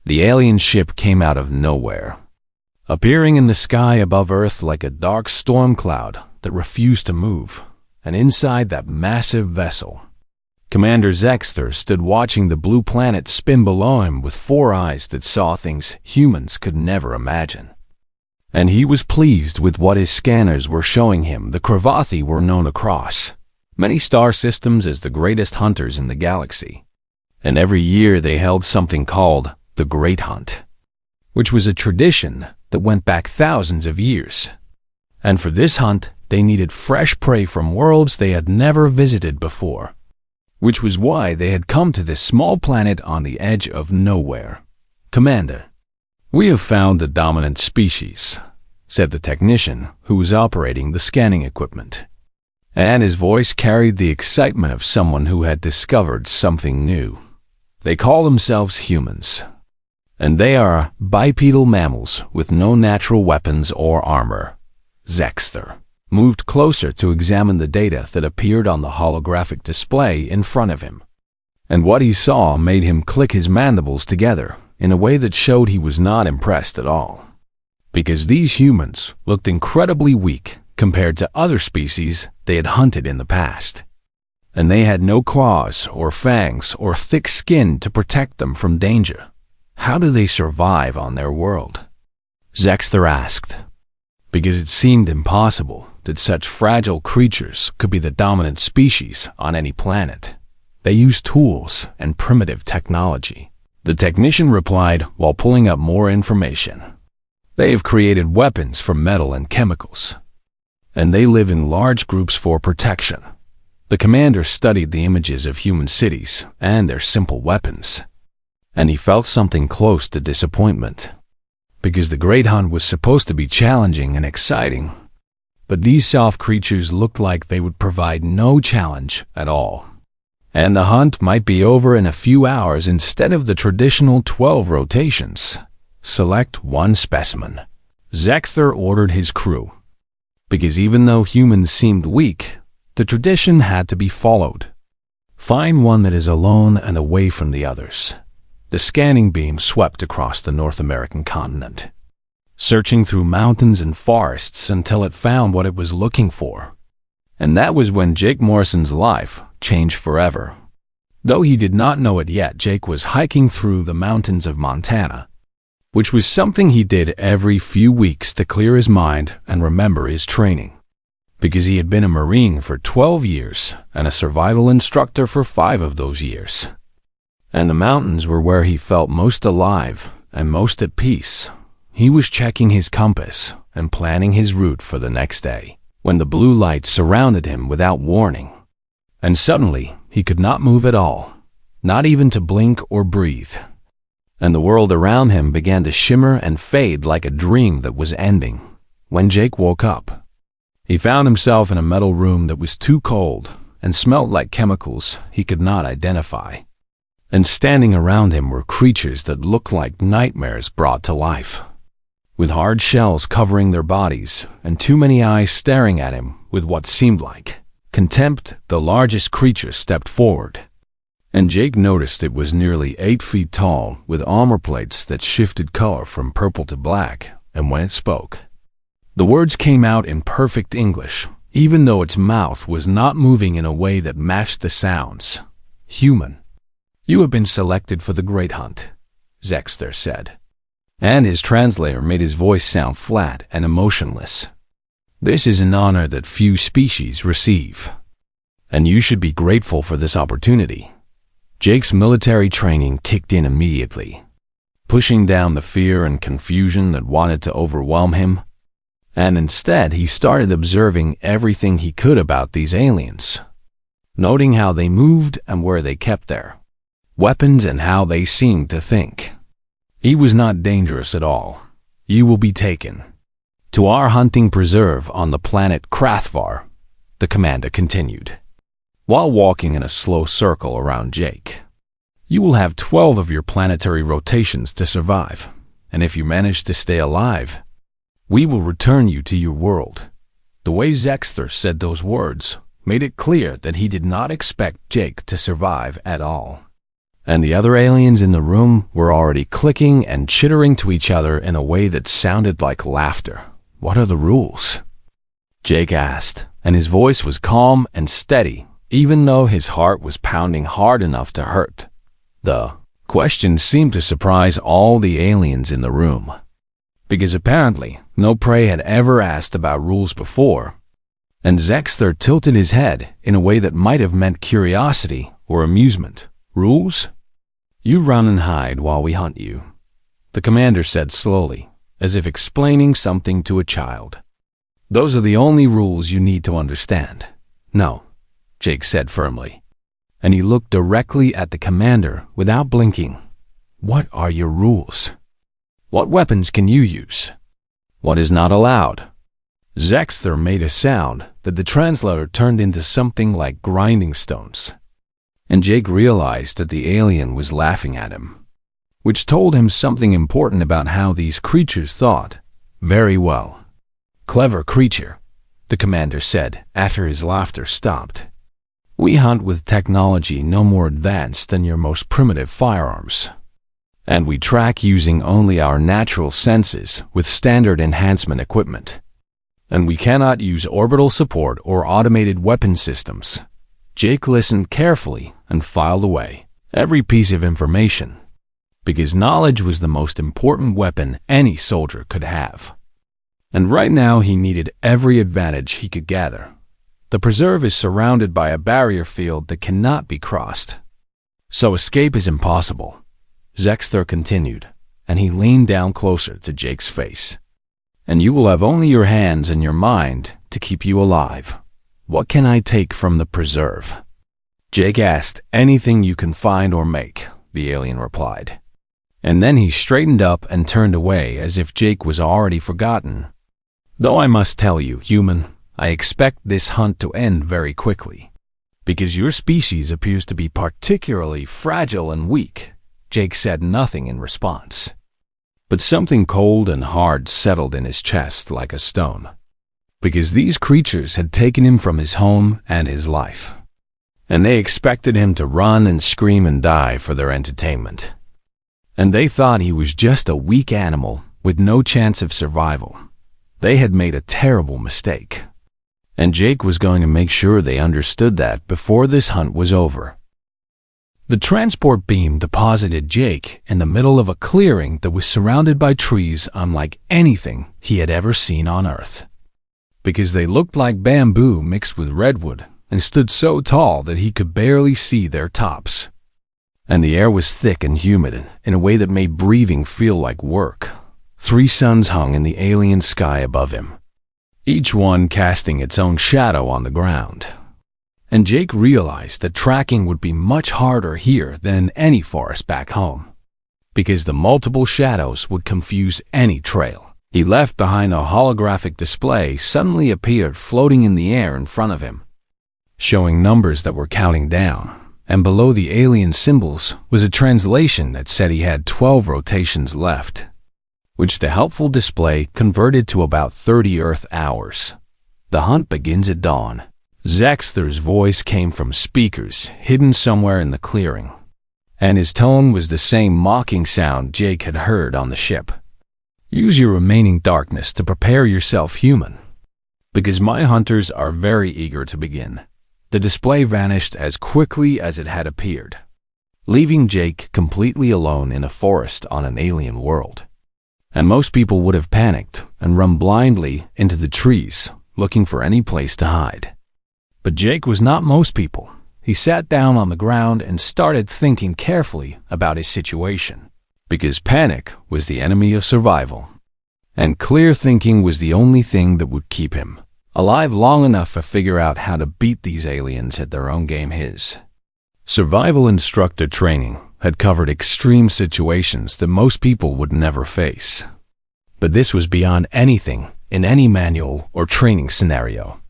The alien ship came out of nowhere, appearing in the sky above Earth like a dark storm cloud that refused to move, and inside that massive vessel, Commander Zexter stood watching the blue planet spin below him with 4 eyes that saw things humans could never imagine. And he was pleased with what his scanners were showing him. The Kravathi were known across many star systems as the greatest hunters in the galaxy, and every year they held something called the Great Hunt, which was a tradition that went back thousands of years. And for this hunt, they needed fresh prey from worlds they had never visited before, which was why they had come to this small planet on the edge of nowhere. "Commander, we have found the dominant species," said the technician who was operating the scanning equipment, and his voice carried the excitement of someone who had discovered something new. "They call themselves humans, and they are bipedal mammals with no natural weapons or armor." Zexter moved closer to examine the data that appeared on the holographic display in front of him. And what he saw made him click his mandibles together in a way that showed he was not impressed at all. Because these humans looked incredibly weak compared to other species they had hunted in the past. And they had no claws or fangs or thick skin to protect them from danger. How do they survive on their world? Zexter asked, because it seemed impossible that such fragile creatures could be the dominant species on any planet. They used tools and primitive technology. The technician replied while pulling up more information. They have created weapons from metal and chemicals, and they live in large groups for protection. The commander studied the images of human cities and their simple weapons, and he felt something close to disappointment, because the Great Hunt was supposed to be challenging and exciting. But these soft creatures looked like they would provide no challenge at all. And the hunt might be over in a few hours instead of the traditional 12 rotations. Select one specimen. Zexter ordered his crew, because even though humans seemed weak, the tradition had to be followed. Find one that is alone and away from the others. The scanning beam swept across the North American continent, searching through mountains and forests until it found what it was looking for. And that was when Jake Morrison's life changed forever. Though he did not know it yet, Jake was hiking through the mountains of Montana, which was something he did every few weeks to clear his mind and remember his training, because he had been a Marine for 12 years and a survival instructor for 5 of those years. And the mountains were where he felt most alive and most at peace. He was checking his compass and planning his route for the next day, when the blue light surrounded him without warning. And suddenly, he could not move at all, not even to blink or breathe. And the world around him began to shimmer and fade like a dream that was ending. When Jake woke up, he found himself in a metal room that was too cold and smelled like chemicals he could not identify. And standing around him were creatures that looked like nightmares brought to life, with hard shells covering their bodies and too many eyes staring at him with what seemed like contempt. The largest creature stepped forward, and Jake noticed it was nearly 8 feet tall with armor plates that shifted color from purple to black, and when it spoke, the words came out in perfect English, even though its mouth was not moving in a way that matched the sounds. "Human, you have been selected for the Great Hunt," Zexter said, and his translator made his voice sound flat and emotionless. "This is an honor that few species receive, and you should be grateful for this opportunity." Jake's military training kicked in immediately, pushing down the fear and confusion that wanted to overwhelm him, and instead he started observing everything he could about these aliens, noting how they moved and where they kept their weapons and how they seemed to think. "He was not dangerous at all. You will be taken to our hunting preserve on the planet Krathvar," the commander continued, while walking in a slow circle around Jake. "You will have 12 of your planetary rotations to survive, and if you manage to stay alive, we will return you to your world." The way Zexter said those words made it clear that he did not expect Jake to survive at all. And the other aliens in the room were already clicking and chittering to each other in a way that sounded like laughter. "What are the rules?" Jake asked, and his voice was calm and steady, even though his heart was pounding hard enough to hurt. The question seemed to surprise all the aliens in the room, because apparently no prey had ever asked about rules before, and Zexter tilted his head in a way that might have meant curiosity or amusement. "Rules? You run and hide while we hunt you," the commander said slowly, as if explaining something to a child. "Those are the only rules you need to understand." "No," Jake said firmly, and he looked directly at the commander without blinking. "What are your rules? What weapons can you use? What is not allowed?" Zexter made a sound that the translator turned into something like grinding stones, and Jake realized that the alien was laughing at him, which told him something important about how these creatures thought. "Very well. Clever creature," the commander said after his laughter stopped. "We hunt with technology no more advanced than your most primitive firearms. And we track using only our natural senses with standard enhancement equipment. And we cannot use orbital support or automated weapon systems." Jake listened carefully and filed away every piece of information, because knowledge was the most important weapon any soldier could have. And right now he needed every advantage he could gather. The preserve is surrounded by a barrier field that cannot be crossed, so escape is impossible. Zexter continued, and he leaned down closer to Jake's face. "And you will have only your hands and your mind to keep you alive. What can I take from the preserve?" Jake asked. "Anything you can find or make," the alien replied. And then he straightened up and turned away as if Jake was already forgotten. "Though I must tell you, human, I expect this hunt to end very quickly, because your species appears to be particularly fragile and weak." Jake said nothing in response, but something cold and hard settled in his chest like a stone, because these creatures had taken him from his home and his life, and they expected him to run and scream and die for their entertainment. And they thought he was just a weak animal with no chance of survival. They had made a terrible mistake, and Jake was going to make sure they understood that before this hunt was over. The transport beam deposited Jake in the middle of a clearing that was surrounded by trees unlike anything he had ever seen on Earth, because they looked like bamboo mixed with redwood and stood so tall that he could barely see their tops. And the air was thick and humid in a way that made breathing feel like work. 3 suns hung in the alien sky above him, each one casting its own shadow on the ground. And Jake realized that tracking would be much harder here than in any forest back home, because the multiple shadows would confuse any trail he left behind. A holographic display suddenly appeared floating in the air in front of him, showing numbers that were counting down, and below the alien symbols was a translation that said he had 12 rotations left, which the helpful display converted to about 30 Earth hours. "The hunt begins at dawn." Zexter's voice came from speakers hidden somewhere in the clearing, and his tone was the same mocking sound Jake had heard on the ship. "Use your remaining darkness to prepare yourself, human, because my hunters are very eager to begin." The display vanished as quickly as it had appeared, leaving Jake completely alone in a forest on an alien world. And most people would have panicked and run blindly into the trees, looking for any place to hide. But Jake was not most people. He sat down on the ground and started thinking carefully about his situation, because panic was the enemy of survival, and clear thinking was the only thing that would keep him alive long enough to figure out how to beat these aliens at their own game. His survival instructor training had covered extreme situations that most people would never face, but this was beyond anything in any manual or training scenario.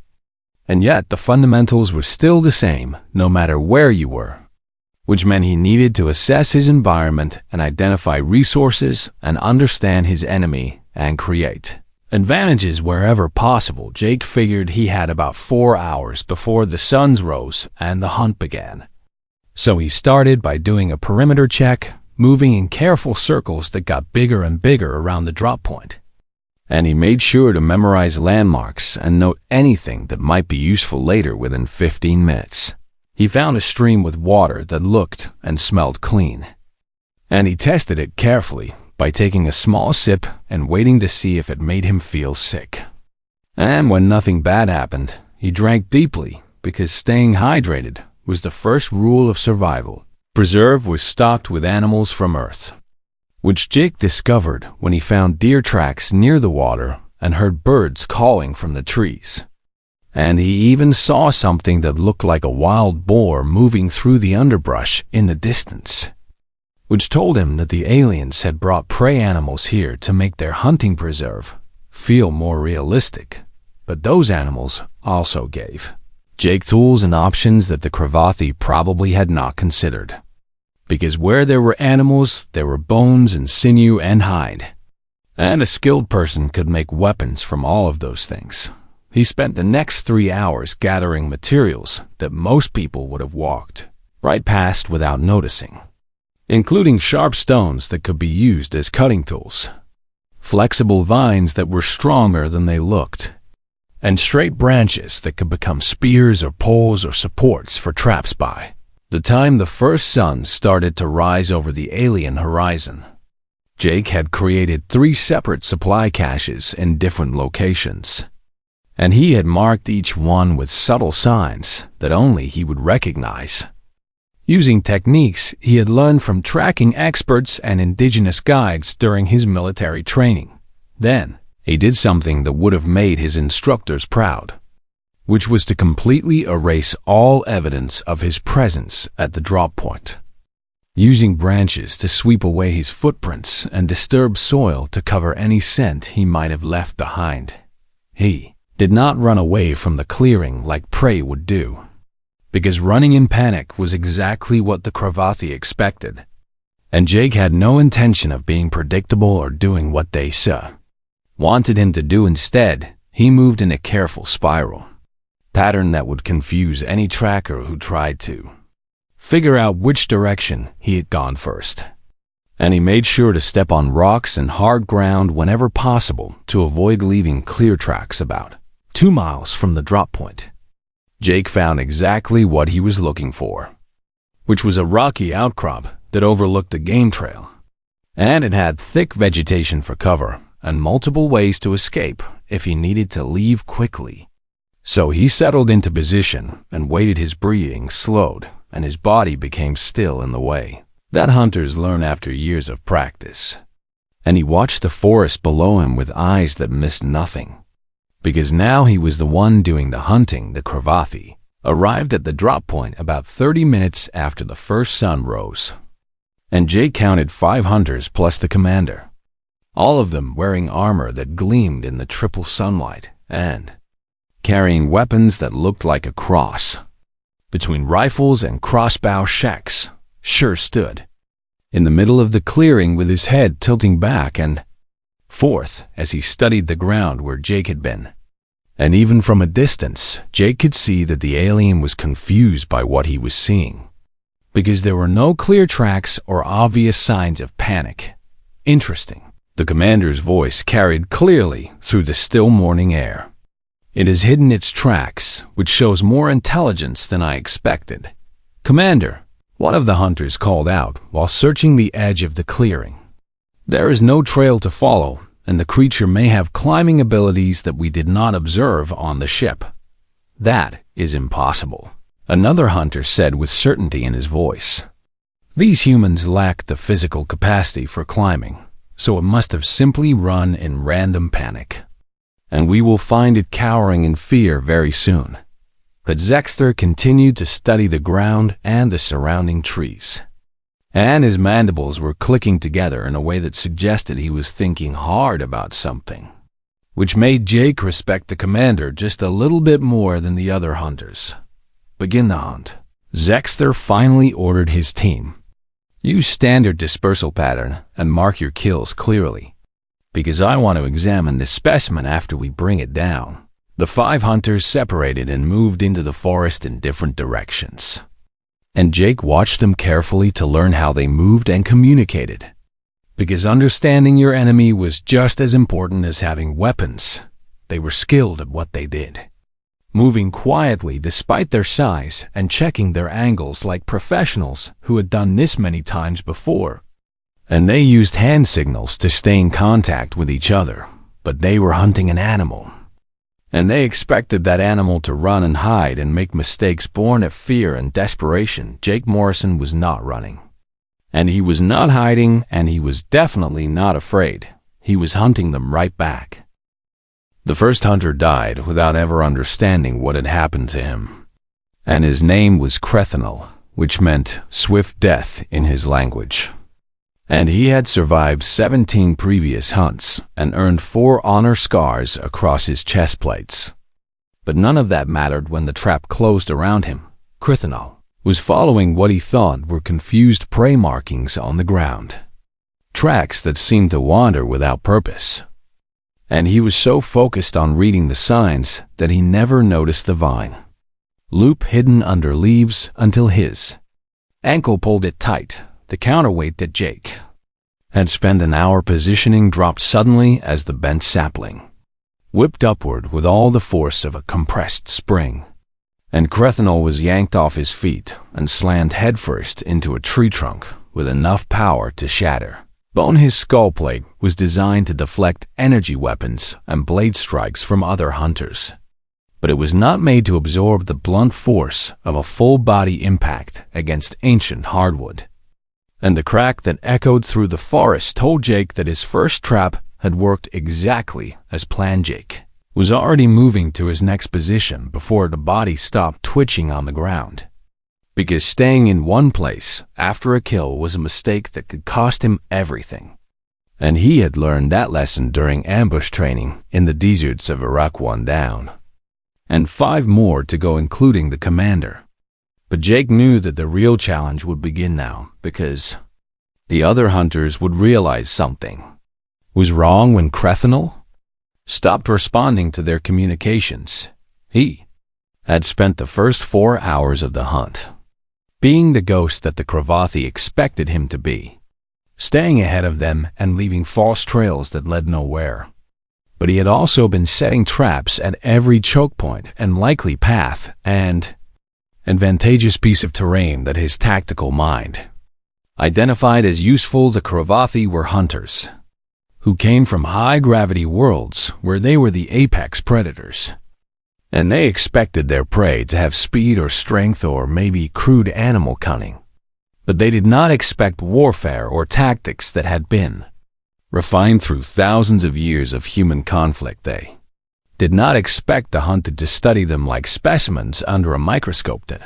And yet the fundamentals were still the same no matter where you were, which meant he needed to assess his environment and identify resources and understand his enemy and create advantages wherever possible. Jake figured he had about 4 hours before the suns rose and the hunt began. So he started by doing a perimeter check, moving in careful circles that got bigger and bigger around the drop point. And he made sure to memorize landmarks and note anything that might be useful later within 15 minutes. He found a stream with water that looked and smelled clean. And he tested it carefully by taking a small sip and waiting to see if it made him feel sick. And when nothing bad happened, he drank deeply because staying hydrated was the first rule of survival. Preserve was stocked with animals from Earth, which Jake discovered when he found deer tracks near the water and heard birds calling from the trees. And he even saw something that looked like a wild boar moving through the underbrush in the distance, which told him that the aliens had brought prey animals here to make their hunting preserve feel more realistic. But those animals also gave Jake tools and options that the Cravathi probably had not considered. Because where there were animals, there were bones and sinew and hide. And a skilled person could make weapons from all of those things. He spent the next 3 hours gathering materials that most people would have walked right past without noticing, including sharp stones that could be used as cutting tools, flexible vines that were stronger than they looked, and straight branches that could become spears or poles or supports for traps by the time the first sun started to rise over the alien horizon. Jake had created 3 separate supply caches in different locations, and he had marked each one with subtle signs that only he would recognize, using techniques he had learned from tracking experts and indigenous guides during his military training. Then, he did something that would have made his instructors proud, which was to completely erase all evidence of his presence at the drop point, using branches to sweep away his footprints and disturb soil to cover any scent he might have left behind. He did not run away from the clearing like prey would do, because running in panic was exactly what the Cravathi expected, and Jake had no intention of being predictable or doing what they wanted him to do. Instead, he moved in a careful spiral pattern that would confuse any tracker who tried to figure out which direction he had gone first. And he made sure to step on rocks and hard ground whenever possible to avoid leaving clear tracks about 2 miles from the drop point. Jake found exactly what he was looking for, which was a rocky outcrop that overlooked a game trail, and it had thick vegetation for cover and multiple ways to escape if he needed to leave quickly. So he settled into position and waited. His breathing slowed and his body became still in the way that hunters learn after years of practice. And he watched the forest below him with eyes that missed nothing, because now he was the one doing the hunting. The Cravathi arrived at the drop point about 30 minutes after the first sun rose, and Jake counted 5 hunters plus the commander, all of them wearing armor that gleamed in the triple sunlight and carrying weapons that looked like a cross. Between rifles and crossbow, Shex sure stood in the middle of the clearing with his head tilting back and forth as he studied the ground where Jake had been. And even from a distance, Jake could see that the alien was confused by what he was seeing, because there were no clear tracks or obvious signs of panic. Interesting. The commander's voice carried clearly through the still morning air. It has hidden its tracks, which shows more intelligence than I expected. Commander, one of the hunters called out while searching the edge of the clearing. There is no trail to follow, and the creature may have climbing abilities that we did not observe on the ship. That is impossible, another hunter said with certainty in his voice. These humans lack the physical capacity for climbing, so it must have simply run in random panic, and we will find it cowering in fear very soon. But Zexter continued to study the ground and the surrounding trees, and his mandibles were clicking together in a way that suggested he was thinking hard about something, which made Jake respect the commander just a little bit more than the other hunters. Begin the hunt. Zexter finally ordered his team. Use standard dispersal pattern and mark your kills clearly, because I want to examine this specimen after we bring it down. The 5 hunters separated and moved into the forest in different directions. And Jake watched them carefully to learn how they moved and communicated. Because understanding your enemy was just as important as having weapons. They were skilled at what they did, moving quietly despite their size and checking their angles like professionals who had done this many times before. And they used hand signals to stay in contact with each other, but they were hunting an animal. And they expected that animal to run and hide and make mistakes born of fear and desperation. Jake Morrison was not running. And he was not hiding, and he was definitely not afraid. He was hunting them right back. The first hunter died without ever understanding what had happened to him. And his name was Crethanel, which meant swift death in his language. And he had survived 17 previous hunts and earned 4 honor scars across his chest plates. But none of that mattered when the trap closed around him. Crethanel was following what he thought were confused prey markings on the ground. Tracks that seemed to wander without purpose. And he was so focused on reading the signs that he never noticed the vine loop hidden under leaves until his ankle pulled it tight. The counterweight that Jake had spent an hour positioning dropped suddenly as the bent sapling whipped upward with all the force of a compressed spring. And Crethanel was yanked off his feet and slammed headfirst into a tree trunk with enough power to shatter bone. His skull plate was designed to deflect energy weapons and blade strikes from other hunters, but it was not made to absorb the blunt force of a full-body impact against ancient hardwood. And the crack that echoed through the forest told Jake that his first trap had worked exactly as planned. Jake was already moving to his next position before the body stopped twitching on the ground. Because staying in one place after a kill was a mistake that could cost him everything. And he had learned that lesson during ambush training in the deserts of Iraq. 1 down. And 5 more to go, including the commander. But Jake knew that the real challenge would begin now, because the other hunters would realize something was wrong when Crethanel stopped responding to their communications. He had spent the first 4 hours of the hunt being the ghost that the Cravathi expected him to be, staying ahead of them and leaving false trails that led nowhere. But he had also been setting traps at every choke point and likely path and advantageous piece of terrain that his tactical mind identified as useful. The Cravathi were hunters who came from high-gravity worlds where they were the apex predators, and they expected their prey to have speed or strength or maybe crude animal cunning. But they did not expect warfare or tactics that had been refined through thousands of years of human conflict. They did not expect the hunter to study them like specimens under a microscope. The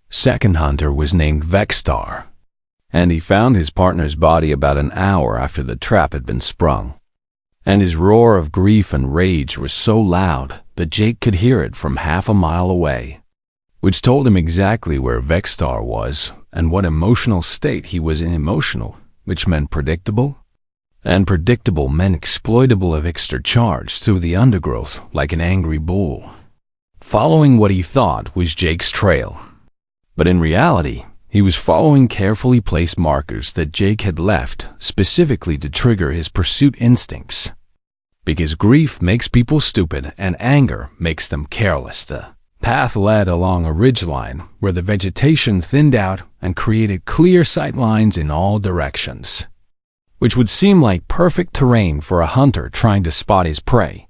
second hunter was named Vexstar, and he found his partner's body about an hour after the trap had been sprung. And his roar of grief and rage was so loud that Jake could hear it from half a mile away, which told him exactly where Vexstar was and what emotional state he was in. Emotional, which meant predictable, and predictable meant exploitable. A Vexstar charged through the undergrowth like an angry bull, following what he thought was Jake's trail. But in reality, he was following carefully placed markers that Jake had left specifically to trigger his pursuit instincts. Because grief makes people stupid and anger makes them careless. The path led along a ridgeline where the vegetation thinned out and created clear sight lines in all directions, which would seem like perfect terrain for a hunter trying to spot his prey.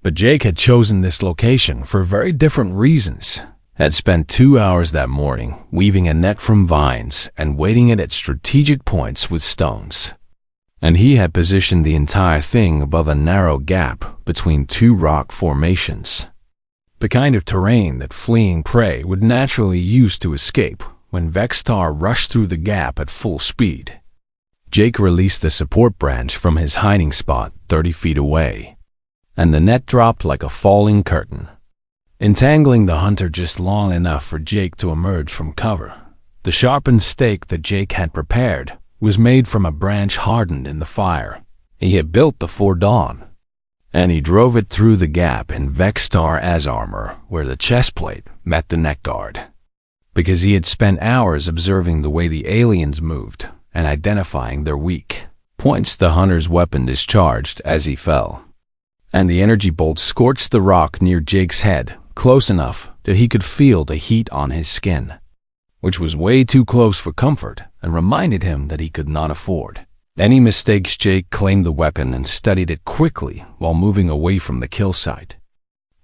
But Jake had chosen this location for very different reasons. Had spent 2 hours that morning weaving a net from vines and weighting it at strategic points with stones. And he had positioned the entire thing above a narrow gap between 2 rock formations, the kind of terrain that fleeing prey would naturally use to escape when Vexstar rushed through the gap at full speed. Jake released the support branch from his hiding spot 30 feet away, and the net dropped like a falling curtain, entangling the hunter just long enough for Jake to emerge from cover. The sharpened stake that Jake had prepared was made from a branch hardened in the fire he had built before dawn, and he drove it through the gap in Vexstar as armor where the chest plate met the neck guard. because he had spent hours observing the way the aliens moved and identifying their weak points. The hunter's weapon discharged as he fell, and the energy bolt scorched the rock near Jake's head, close enough that he could feel the heat on his skin, which was way too close for comfort and reminded him that he could not afford any mistakes. Jake claimed the weapon and studied it quickly while moving away from the kill site,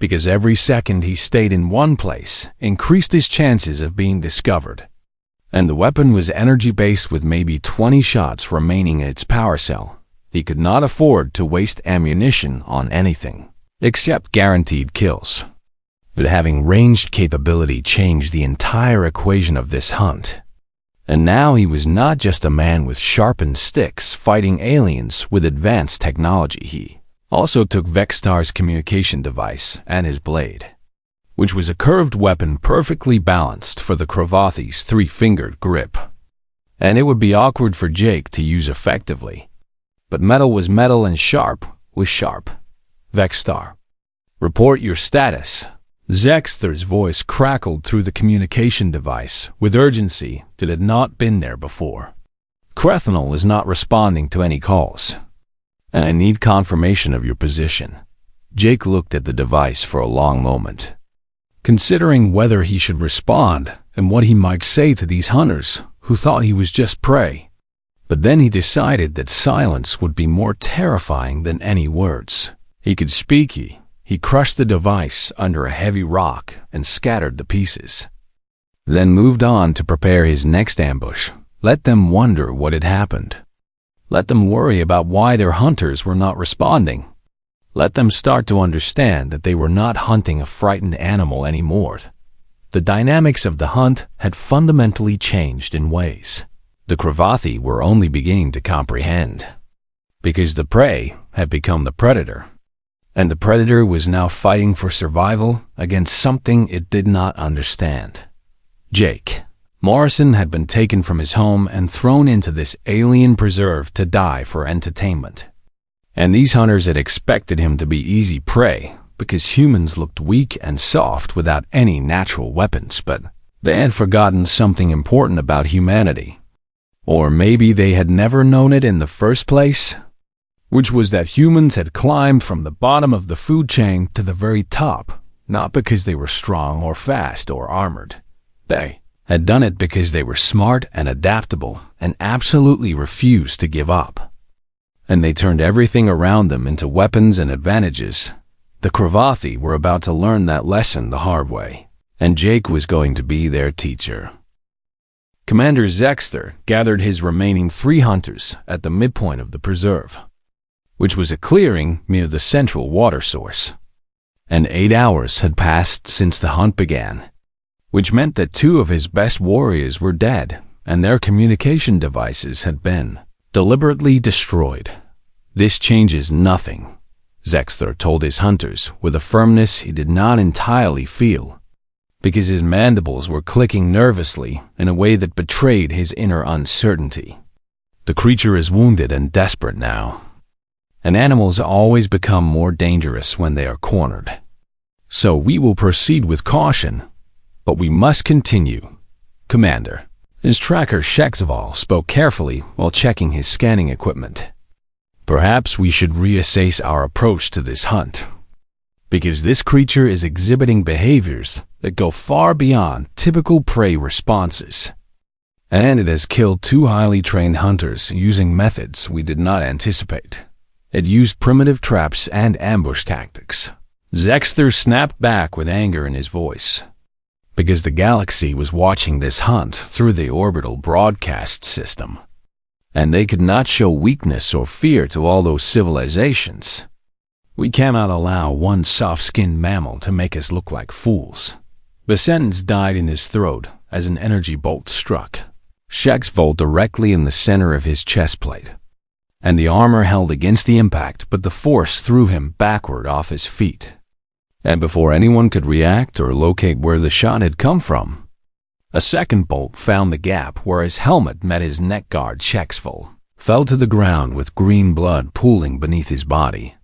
because every second he stayed in one place increased his chances of being discovered. And the weapon was energy-based with maybe 20 shots remaining in its power cell. He could not afford to waste ammunition on anything except guaranteed kills. But having ranged capability changed the entire equation of this hunt. And now he was not just a man with sharpened sticks fighting aliens with advanced technology. He also took Vexstar's communication device and his blade, which was a curved weapon perfectly balanced for the Cravath's three-fingered grip. And it would be awkward for Jake to use effectively. But metal was metal and sharp was sharp. Vexstar, report your status. Zexter's voice crackled through the communication device with urgency that had not been there before. Crethanol is not responding to any calls, and I need confirmation of your position. Jake looked at the device for a long moment, considering whether he should respond and what he might say to these hunters who thought he was just prey. But then he decided that silence would be more terrifying than any words. He could speak. He crushed the device under a heavy rock and scattered the pieces, then moved on to prepare his next ambush. Let them wonder what had happened. Let them worry about why their hunters were not responding. Let them start to understand that they were not hunting a frightened animal anymore. The dynamics of the hunt had fundamentally changed in ways the Cravathi were only beginning to comprehend, because the prey had become the predator, and the predator was now fighting for survival against something it did not understand. Jake Morrison had been taken from his home and thrown into this alien preserve to die for entertainment. And these hunters had expected him to be easy prey because humans looked weak and soft without any natural weapons, but they had forgotten something important about humanity. Or maybe they had never known it in the first place, which was that humans had climbed from the bottom of the food chain to the very top, not because they were strong or fast or armored. They had done it because they were smart and adaptable and absolutely refused to give up. And they turned everything around them into weapons and advantages. The Cravathi were about to learn that lesson the hard way, and Jake was going to be their teacher. Commander Zexter gathered his remaining 3 hunters at the midpoint of the preserve, which was a clearing near the central water source. And 8 hours had passed since the hunt began, which meant that 2 of his best warriors were dead, and their communication devices had been deliberately destroyed. This changes nothing, Zexter told his hunters with a firmness he did not entirely feel, because his mandibles were clicking nervously in a way that betrayed his inner uncertainty. The creature is wounded and desperate now, and animals always become more dangerous when they are cornered. So we will proceed with caution, but we must continue, Commander. His tracker HFY spoke carefully while checking his scanning equipment. Perhaps we should reassess our approach to this hunt, because this creature is exhibiting behaviors that go far beyond typical prey responses. And it has killed 2 highly trained hunters using methods we did not anticipate. It used primitive traps and ambush tactics. Zexter snapped back with anger in his voice, because the galaxy was watching this hunt through the orbital broadcast system, and they could not show weakness or fear to all those civilizations. We cannot allow one soft-skinned mammal to make us look like fools. The sentence died in his throat as an energy bolt struck HFY directly in the center of his chest plate, and the armor held against the impact, but the force threw him backward off his feet. And before anyone could react or locate where the shot had come from, a second bolt found the gap where his helmet met his neck guard. HFY fell to the ground with green blood pooling beneath his body,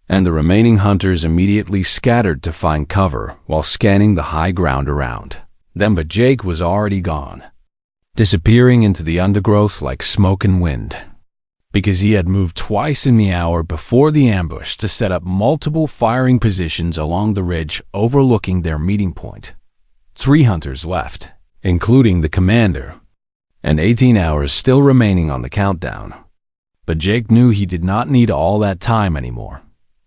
and the remaining hunters immediately scattered to find cover while scanning the high ground around. But Jake was already gone, disappearing into the undergrowth like smoke and wind, because he had moved twice in the hour before the ambush to set up multiple firing positions along the ridge overlooking their meeting point. 3 hunters left, including the commander, and 18 hours still remaining on the countdown. But Jake knew he did not need all that time anymore.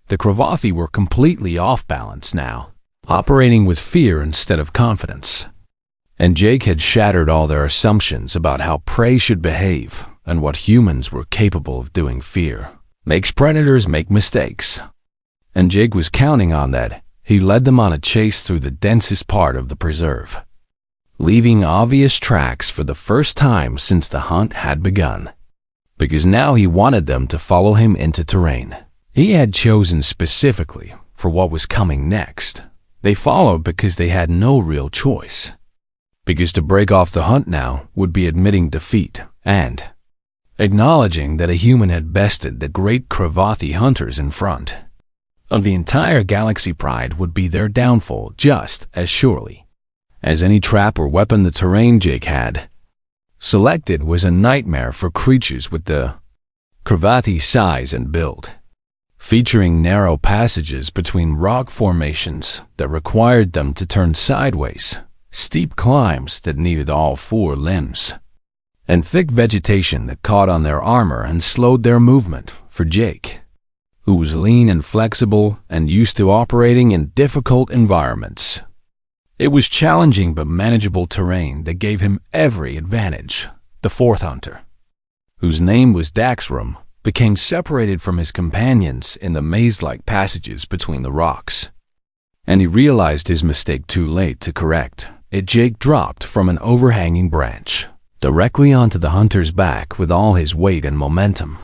The Cravathi were completely off balance now, operating with fear instead of confidence. And Jake had shattered all their assumptions about how prey should behave and what humans were capable of doing. Fear makes predators make mistakes. And Jake was counting on that. He led them on a chase through the densest part of the preserve, leaving obvious tracks for the first time since the hunt had begun, because now he wanted them to follow him into terrain he had chosen specifically for what was coming next. They followed because they had no real choice, because to break off the hunt now would be admitting defeat and acknowledging that a human had bested the great Cravathi hunters in front of the entire galaxy. Pride would be their downfall just as surely as any trap or weapon the terrain Jake had selected was a nightmare for creatures with the Cravathi size and build, featuring narrow passages between rock formations that required them to turn sideways, steep climbs that needed all 4 limbs, and thick vegetation that caught on their armor and slowed their movement. For Jake, who was lean and flexible and used to operating in difficult environments, it was challenging but manageable terrain that gave him every advantage. The 4th hunter, whose name was Daxram, became separated from his companions in the maze-like passages between the rocks, and he realized his mistake too late to correct it. Jake dropped from an overhanging branch directly onto the hunter's back with all his weight and momentum,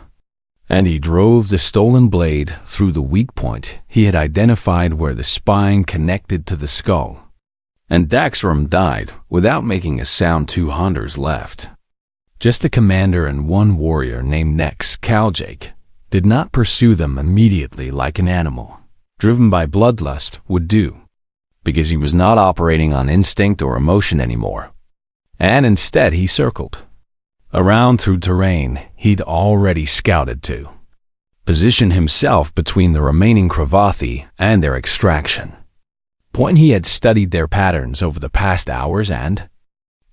and he drove the stolen blade through the weak point he had identified where the spine connected to the skull, and Daxram died without making a sound. 2 hunters left, just the commander and 1 warrior named Nex. Jake did not pursue them immediately like an animal driven by bloodlust would do, because he was not operating on instinct or emotion anymore, and instead he circled around through terrain he'd already scouted to position himself between the remaining Cravathi and their extraction point. He had studied their patterns over the past hours and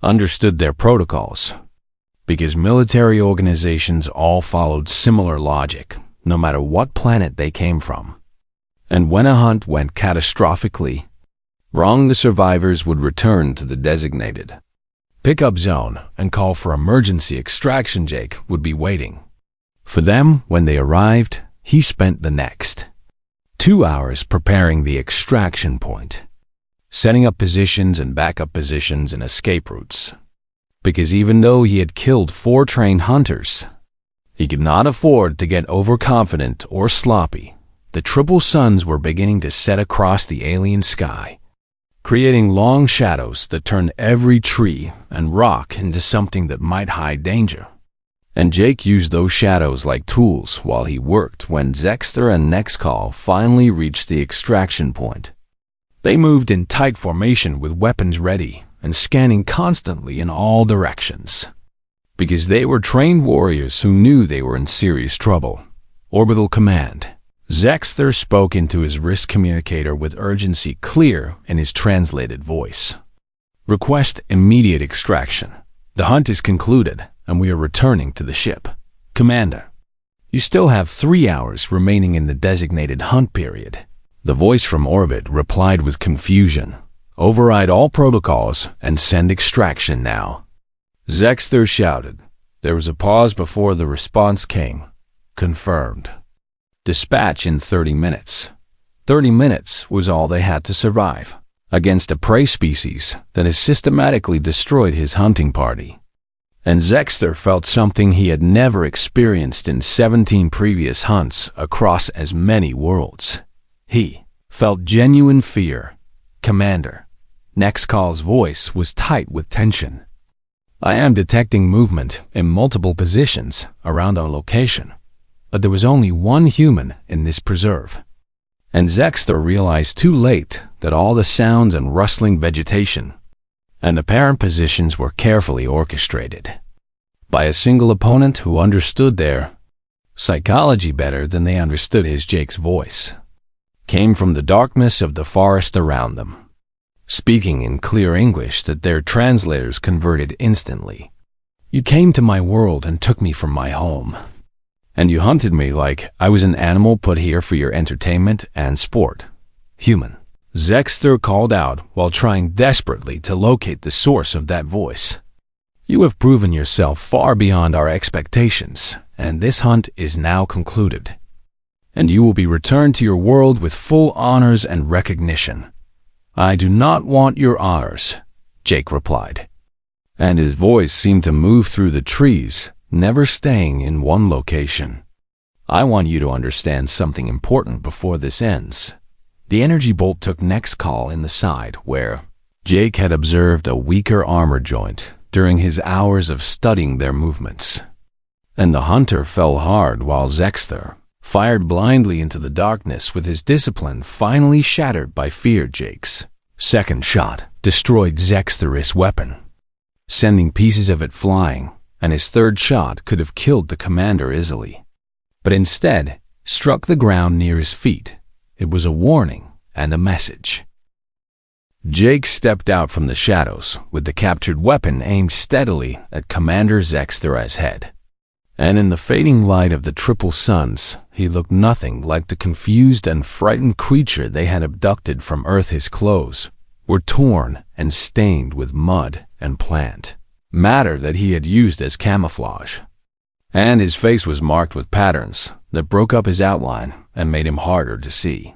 understood their protocols, because military organizations all followed similar logic, no matter what planet they came from. And when a hunt went catastrophically wrong, the survivors would return to the designated pickup zone and call for emergency extraction. Jake would be waiting for them when they arrived. He spent the next 2 hours preparing the extraction point, setting up positions and backup positions and escape routes, because even though he had killed 4 trained hunters, he could not afford to get overconfident or sloppy. The triple suns were beginning to set across the alien sky, creating long shadows that turned every tree and rock into something that might hide danger. And Jake used those shadows like tools while he worked. When Zexter and Nexcall finally reached the extraction point, they moved in tight formation with weapons ready and scanning constantly in all directions, because they were trained warriors who knew they were in serious trouble. Orbital Command. Zexter spoke into his wrist communicator with urgency clear in his translated voice. Request immediate extraction. The hunt is concluded, and we are returning to the ship. Commander, you still have 3 hours remaining in the designated hunt period. The voice from orbit replied with confusion. Override all protocols and send extraction now. Zexter shouted. There was a pause before the response came. Confirmed. Dispatch in 30 minutes. 30 minutes was all they had to survive against a prey species that has systematically destroyed his hunting party. And Zexter felt something he had never experienced in 17 previous hunts across as many worlds. He felt genuine fear. Commander, Nexcall's voice was tight with tension. I am detecting movement in multiple positions around our location, but there was only 1 human in this preserve. And Zexter realized too late that all the sounds and rustling vegetation and apparent positions were carefully orchestrated by a single opponent who understood their psychology better than they understood his. Jake's voice came from the darkness of the forest around them, speaking in clear English that their translators converted instantly. You came to my world and took me from my home, and you hunted me like I was an animal put here for your entertainment and sport. Human, Zexter called out while trying desperately to locate the source of that voice. You have proven yourself far beyond our expectations, and this hunt is now concluded, and you will be returned to your world with full honors and recognition. I do not want your honors, Jake replied, and his voice seemed to move through the trees, never staying in one location. I want you to understand something important before this ends. The energy bolt took next call in the side where Jake had observed a weaker armor joint during his hours of studying their movements, and the hunter fell hard while Zexter fired blindly into the darkness with his discipline finally shattered by fear. Jake's second shot destroyed Zexter's weapon, sending pieces of it flying, and his third shot could have killed the commander easily, but instead struck the ground near his feet. It was a warning and a message. Jake stepped out from the shadows with the captured weapon aimed steadily at Commander Zexter's head. And in the fading light of the triple suns, he looked nothing like the confused and frightened creature they had abducted from Earth. His clothes were torn and stained with mud and plant matter that he had used as camouflage, and his face was marked with patterns that broke up his outline and made him harder to see.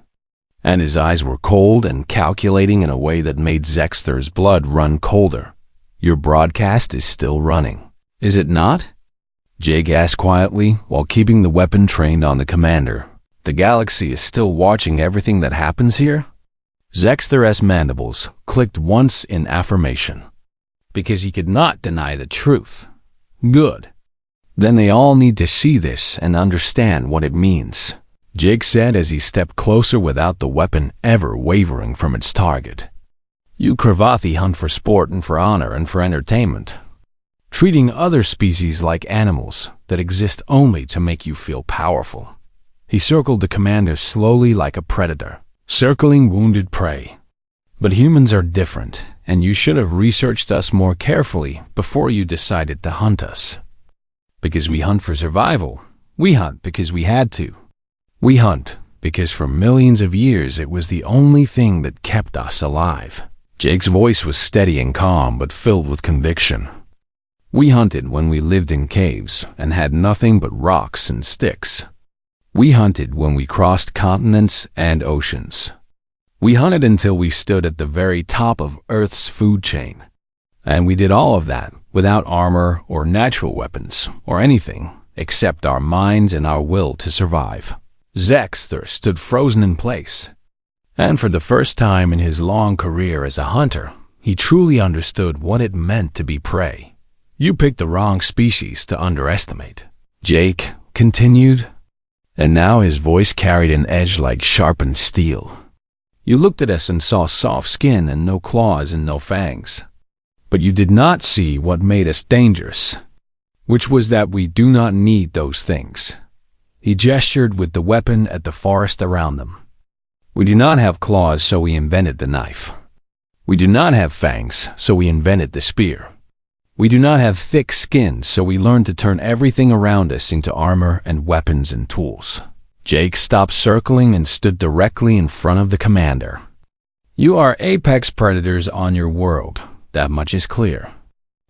And his eyes were cold and calculating in a way that made Zexter's blood run colder. Your broadcast is still running, is it not? Jake asked quietly while keeping the weapon trained on the commander. The galaxy is still watching everything that happens here? Zexter's mandibles clicked once in affirmation, because he could not deny the truth. Good. Then they all need to see this and understand what it means, Jake said as he stepped closer without the weapon ever wavering from its target. You Cravathi hunt for sport and for honor and for entertainment, treating other species like animals that exist only to make you feel powerful. He circled the commander slowly like a predator, circling wounded prey. But humans are different, and you should have researched us more carefully before you decided to hunt us. Because we hunt for survival. We hunt because we had to. We hunt because for millions of years it was the only thing that kept us alive. Jake's voice was steady and calm but filled with conviction. We hunted when we lived in caves and had nothing but rocks and sticks. We hunted when we crossed continents and oceans. We hunted until we stood at the very top of Earth's food chain. And we did all of that without armor or natural weapons or anything except our minds and our will to survive. Zexter stood frozen in place. And for the first time in his long career as a hunter, he truly understood what it meant to be prey. You picked the wrong species to underestimate, Jake continued, and now his voice carried an edge like sharpened steel. You looked at us and saw soft skin and no claws and no fangs. But you did not see what made us dangerous, which was that we do not need those things. He gestured with the weapon at the forest around them. We do not have claws, so we invented the knife. We do not have fangs, so we invented the spear. We do not have thick skin, so we learned to turn everything around us into armor and weapons and tools. Jake stopped circling and stood directly in front of the commander. You are apex predators on your world, that much is clear.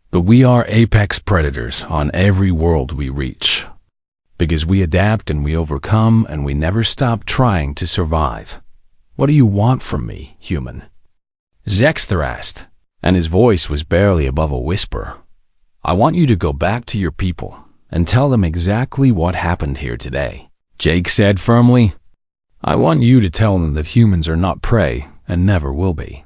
But we are apex predators on every world we reach. Because we adapt and we overcome and we never stop trying to survive. What do you want from me, human? Zexter asked, and his voice was barely above a whisper. I want you to go back to your people and tell them exactly what happened here today. Jake said firmly, I want you to tell them that humans are not prey and never will be.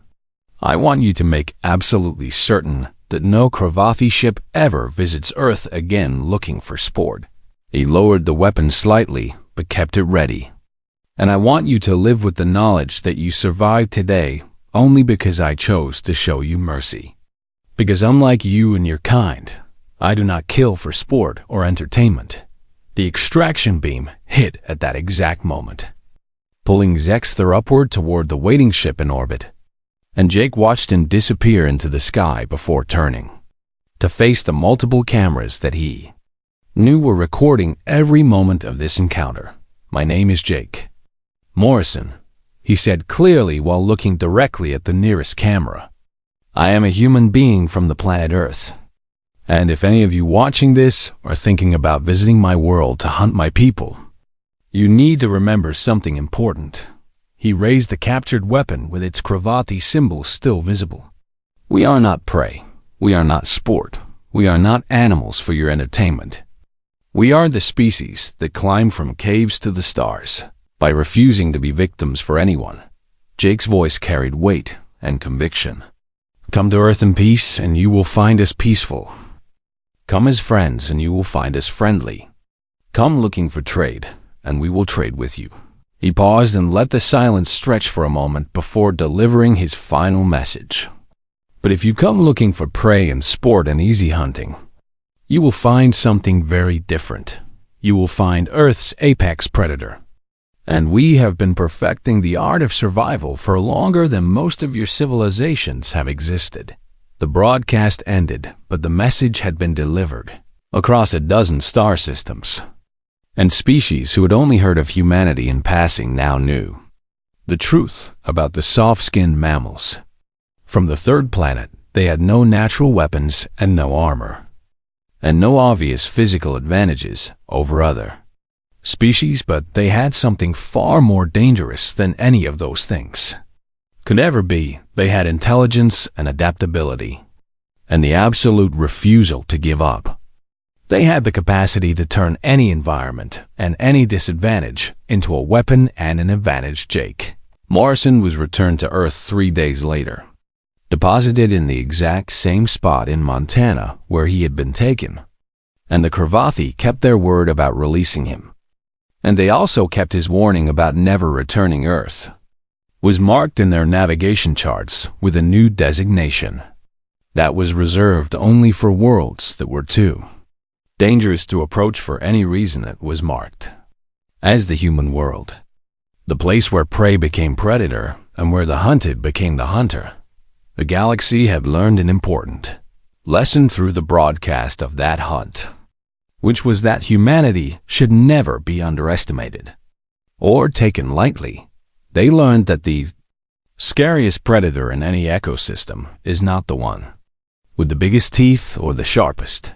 I want you to make absolutely certain that no Cravathi ship ever visits Earth again looking for sport. He lowered the weapon slightly, but kept it ready. And I want you to live with the knowledge that you survived today only because I chose to show you mercy. Because unlike you and your kind, I do not kill for sport or entertainment. The extraction beam hit at that exact moment, pulling Zexter upward toward the waiting ship in orbit, and Jake watched him disappear into the sky before turning to face the multiple cameras that he knew were recording every moment of this encounter. "My name is Jake Morrison," he said clearly while looking directly at the nearest camera. "I am a human being from the planet Earth. And if any of you watching this are thinking about visiting my world to hunt my people, you need to remember something important." He raised the captured weapon with its Kravati symbol still visible. "We are not prey. We are not sport. We are not animals for your entertainment. We are the species that climb from caves to the stars by refusing to be victims for anyone." Jake's voice carried weight and conviction. "Come to Earth in peace and you will find us peaceful. Come as friends and you will find us friendly. Come looking for trade and we will trade with you." He paused and let the silence stretch for a moment before delivering his final message. "But if you come looking for prey and sport and easy hunting, you will find something very different. You will find Earth's apex predator. And we have been perfecting the art of survival for longer than most of your civilizations have existed." The broadcast ended, but the message had been delivered across a dozen star systems, and species who had only heard of humanity in passing now knew the truth about the soft-skinned mammals. From the third planet, they had no natural weapons and no armor, and no obvious physical advantages over other species, but they had something far more dangerous than any of those things could ever be. They had intelligence and adaptability, and the absolute refusal to give up. They had the capacity to turn any environment and any disadvantage into a weapon and an advantage. Jake Morrison was returned to Earth 3 days later, deposited in the exact same spot in Montana where he had been taken, and the Kravathi kept their word about releasing him. And they also kept his warning about never returning. Earth was marked in their navigation charts with a new designation that was reserved only for worlds that were too dangerous to approach for any reason. It was marked as the human world, the place where prey became predator and where the hunted became the hunter. The galaxy had learned an important lesson through the broadcast of that hunt, which was that humanity should never be underestimated or taken lightly. They learned that the scariest predator in any ecosystem is not the one with the biggest teeth or the sharpest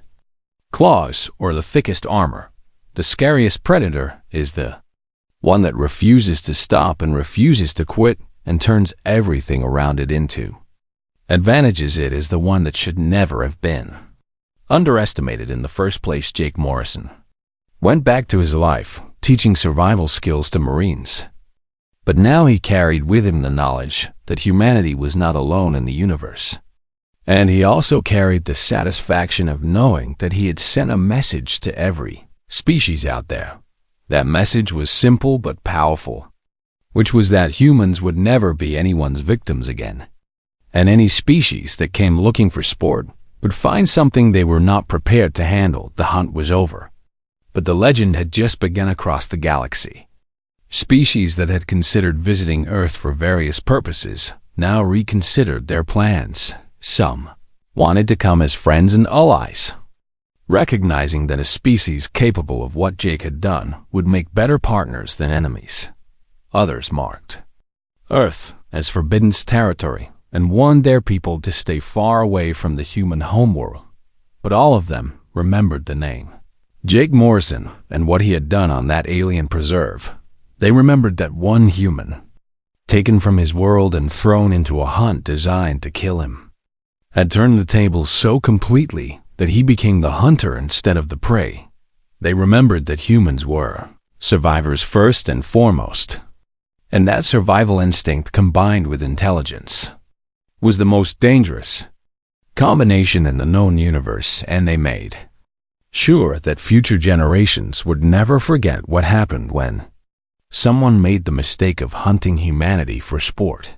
claws or the thickest armor. The scariest predator is the one that refuses to stop and refuses to quit and turns everything around it into advantages. It is the one that should never have been underestimated in the first place. Jake Morrison went back to his life, teaching survival skills to Marines. But now he carried with him the knowledge that humanity was not alone in the universe. And he also carried the satisfaction of knowing that he had sent a message to every species out there. That message was simple but powerful, which was that humans would never be anyone's victims again. And any species that came looking for sport would find something they were not prepared to handle. The hunt was over, but the legend had just begun across the galaxy. Species that had considered visiting Earth for various purposes now reconsidered their plans. Some wanted to come as friends and allies, recognizing that a species capable of what Jake had done would make better partners than enemies. Others marked Earth as forbidden territory and warned their people to stay far away from the human homeworld. But all of them remembered the name Jake Morrison and what he had done on that alien preserve. They remembered that one human, taken from his world and thrown into a hunt designed to kill him, had turned the tables so completely that he became the hunter instead of the prey. They remembered that humans were survivors first and foremost, and that survival instinct combined with intelligence was the most dangerous combination in the known universe, and they made sure that future generations would never forget what happened when someone made the mistake of hunting humanity for sport.